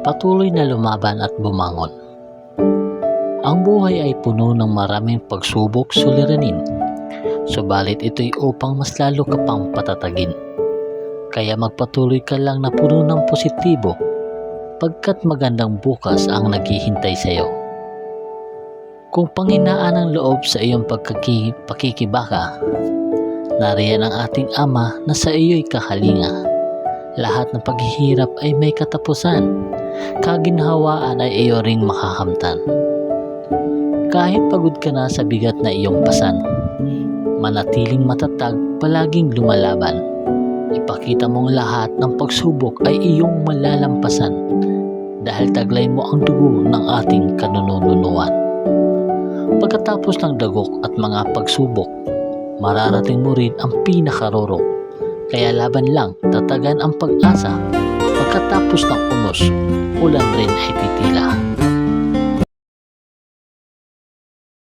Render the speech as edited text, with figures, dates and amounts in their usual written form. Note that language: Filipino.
patuloy na lumaban at bumangon. Ang buhay ay puno ng maraming pagsubok suliranin, subalit ito'y upang mas lalo ka pang patatagin. Kaya magpatuloy ka lang na puno ng positibo, pagkat magandang bukas ang naghihintay sa iyo. Kung panghinaan ang loob sa iyong pakikibaka, nariyan ang ating Ama na sa iyo'y kakalinga. Lahat ng paghihirap ay may katapusan, kaginhawaan ay iyo ring makakamtan. Kahit pagod ka na sa bigat na iyong pasan, manatiling matatag, palaging lumalaban. Ipakita mong lahat ng pagsubok ay iyong malalampasan, dahil taglay mo ang dugo ng ating kanununuan. Pagkatapos ng dagok at mga pagsubok, mararating mo rin ang pinakarorok. Kaya laban lang, tatagan ang pag-asa. Pagkatapos ng unos, ulan rin ay titila.